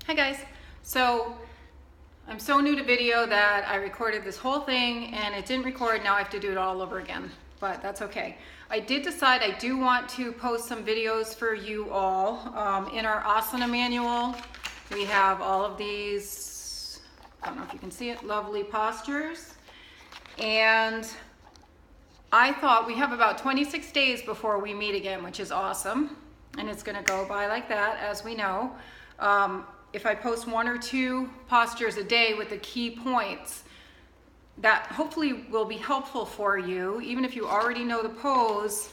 Hi guys. So I'm so new to video that I recorded this whole thing and it didn't record. Now I have to do it all over again, but that's okay. I did decide I do want to post some videos for you all. In our asana manual, we have all of these, I don't know if you can see it, lovely postures. And I thought we have about 26 days before we meet again, which is awesome. And it's gonna go by like that, as we know. If I post 1 or 2 postures a day with the key points, that hopefully will be helpful for you. Even if you already know the pose,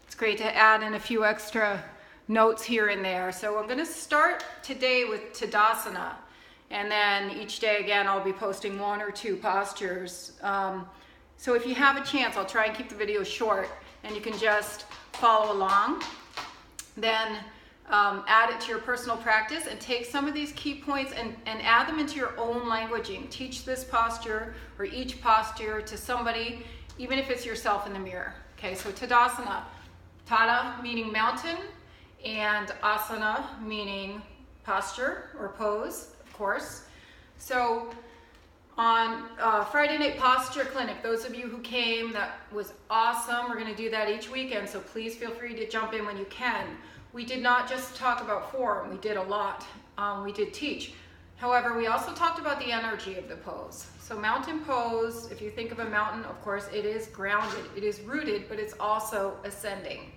it's great to add in a few extra notes here and there. So I'm gonna start today with TADASANA. And then each day again, I'll be posting 1 or 2 postures. So if you have a chance, I'll try and keep the video short and you can just follow along. Then add it to your personal practice and take some of these key points and add them into your own languaging. Teach this posture or each posture to somebody, even if it's yourself in the mirror. Okay, so Tadasana. Tada meaning mountain and asana meaning posture or pose, of course. So on Friday Night Posture Clinic, those of you who came, that was awesome. We're gonna do that each weekend, so please feel free to jump in when you can. We did not just talk about form, we did a lot. We did teach. However, we also talked about the energy of the pose. So mountain pose, if you think of a mountain, of course, it is grounded, it is rooted, but it's also ascending.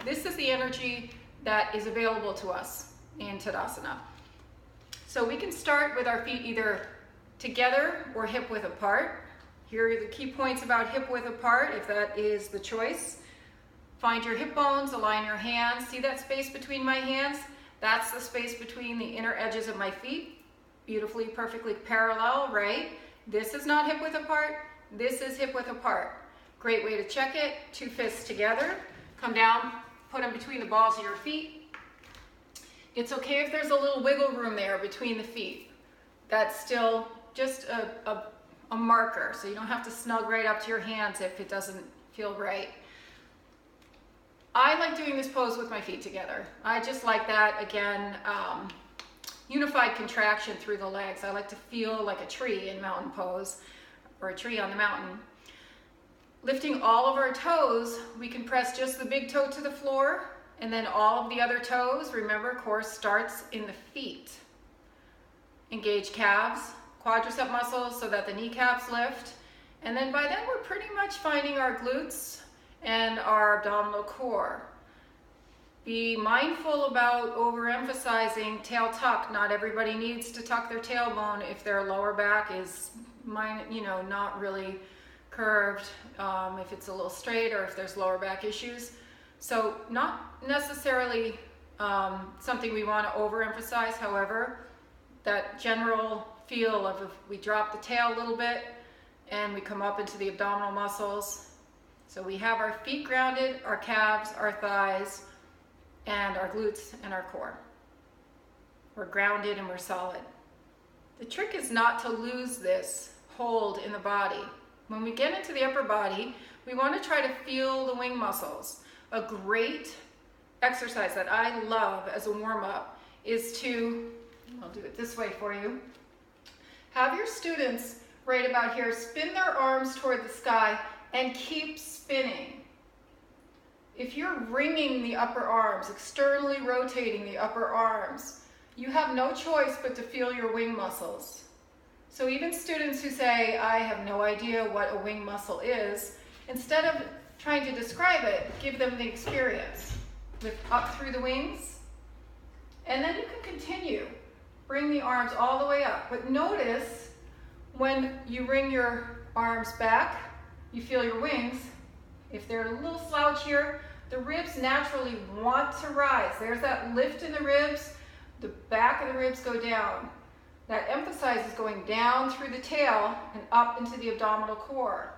This is the energy that is available to us in Tadasana. So we can start with our feet either together or hip width apart. Here are the key points about hip width apart, if that is the choice. Find your hip bones, align your hands. See that space between my hands? That's the space between the inner edges of my feet. Beautifully, perfectly parallel, right? This is not hip width apart. This is hip width apart. Great way to check it. 2 fists together. Come down, put them between the balls of your feet. It's okay if there's a little wiggle room there between the feet. That's still just a marker, so you don't have to snug right up to your hands if it doesn't feel right. I like doing this pose with my feet together. I just like that, again, unified contraction through the legs. I like to feel like a tree in mountain pose, or a tree on the mountain. Lifting all of our toes, we can press just the big toe to the floor, and then all of the other toes, remember, core starts in the feet. Engage calves, quadricep muscles so that the kneecaps lift, and then by then we're pretty much finding our glutes and our abdominal core. Be mindful about overemphasizing tail tuck. Not everybody needs to tuck their tailbone if their lower back is, not really curved, if it's a little straight or if there's lower back issues. So not necessarily something we want to overemphasize. However, that general feel of if we drop the tail a little bit and we come up into the abdominal muscles. So we have our feet grounded, our calves, our thighs, and our glutes and our core. We're grounded and we're solid. The trick is not to lose this hold in the body. When we get into the upper body, we want to try to feel the wing muscles. A great exercise that I love as a warm-up is to, I'll do it this way for you, have your students right about here spin their arms toward the sky and keep spinning. If you're wringing the upper arms, externally rotating the upper arms, you have no choice but to feel your wing muscles. So even students who say, I have no idea what a wing muscle is, instead of trying to describe it, give them the experience. Lift up through the wings, and then you can continue. Bring the arms all the way up, but notice when you wring your arms back, you feel your wings. If they're a little slouch here, the ribs naturally want to rise. There's that lift in the ribs. The back of the ribs go down. That emphasizes going down through the tail and up into the abdominal core.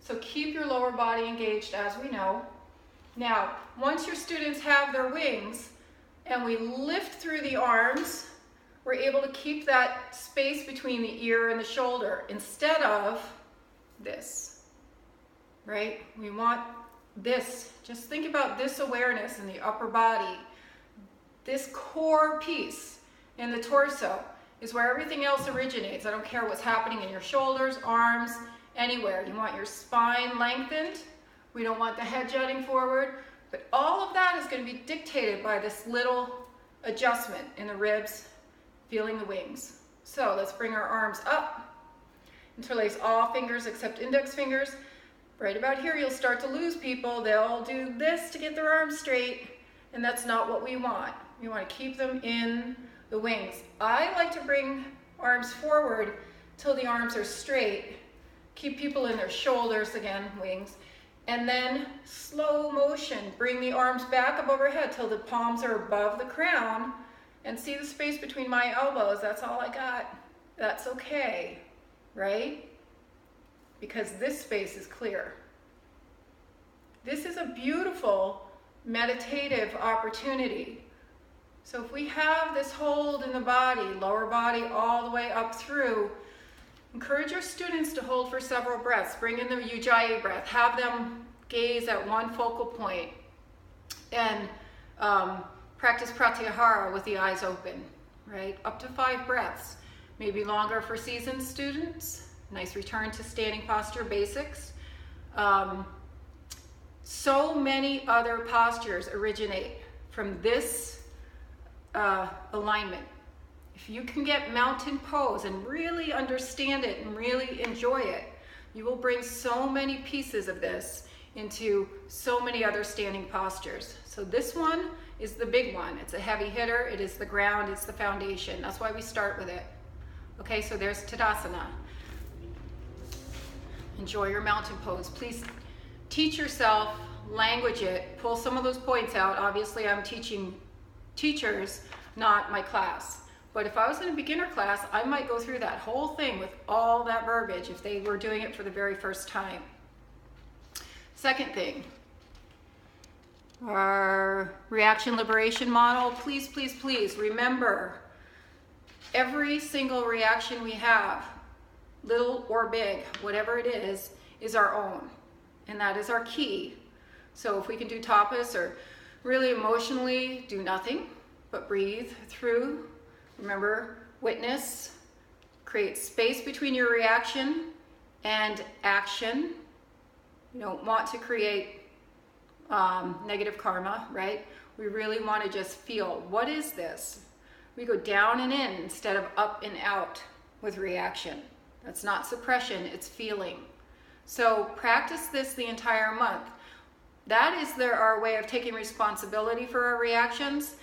So keep your lower body engaged, as we know. Now, once your students have their wings and we lift through the arms, we're able to keep that space between the ear and the shoulder instead of this. Right? We want this. Just think about this awareness in the upper body. This core piece. in the torso is where everything else originates. I don't care what's happening in your shoulders, arms, anywhere. You want your spine lengthened. We don't want the head jutting forward. But all of that is going to be dictated by this little adjustment in the ribs, feeling the wings. So let's bring our arms up. Interlace all fingers except index fingers. Right about here, you'll start to lose people. They'll do this to get their arms straight, and that's not what we want. We want to keep them in the wings. I like to bring arms forward till the arms are straight. Keep people in their shoulders, again, wings. And then slow motion, bring the arms back up overhead till the palms are above the crown, and see the space between my elbows. That's all I got. That's okay, right? Because this space is clear. This is a beautiful meditative opportunity. So if we have this hold in the body, lower body all the way up through, encourage your students to hold for several breaths. Bring in the Ujjayi breath. Have them gaze at one focal point and practice pratyahara with the eyes open, right? Up to 5 breaths, maybe longer for seasoned students. Nice return to standing posture basics. So many other postures originate from this alignment. If you can get mountain pose and really understand it and really enjoy it, you will bring so many pieces of this into so many other standing postures. So this one is the big one. It's a heavy hitter. It is the ground. It's the foundation. That's why we start with it. Okay, so there's TADASANA. Enjoy your mountain pose. Please teach yourself, language it, pull some of those points out. Obviously, I'm teaching teachers, not my class. But if I was in a beginner class, I might go through that whole thing with all that verbiage if they were doing it for the very first time. Second thing, our reaction liberation model. Please, please, please remember every single reaction we have, little or big, whatever it is our own. And that is our key. So if we can do tapas or really emotionally do nothing but breathe through. Remember, witness, create space between your reaction and action. You don't want to create negative karma, right? We really want to just feel, what is this? We go down and in instead of up and out with reaction. That's not suppression, it's feeling. So practice this the entire month. That is our way of taking responsibility for our reactions.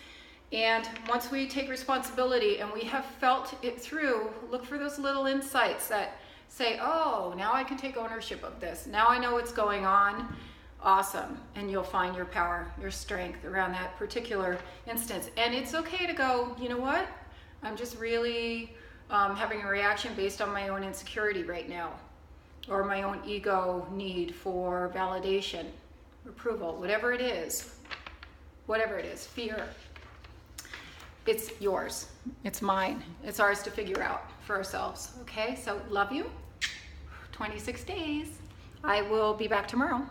And once we take responsibility and we have felt it through, look for those little insights that say, oh, now I can take ownership of this. Now I know what's going on. Awesome. And you'll find your power, your strength around that particular instance. And it's okay to go, you know what? I'm just really having a reaction based on my own insecurity right now, or my own ego need for validation, approval, whatever it is, fear. It's yours. It's mine. It's ours to figure out for ourselves. Okay, so love you. 26 days. I will be back tomorrow.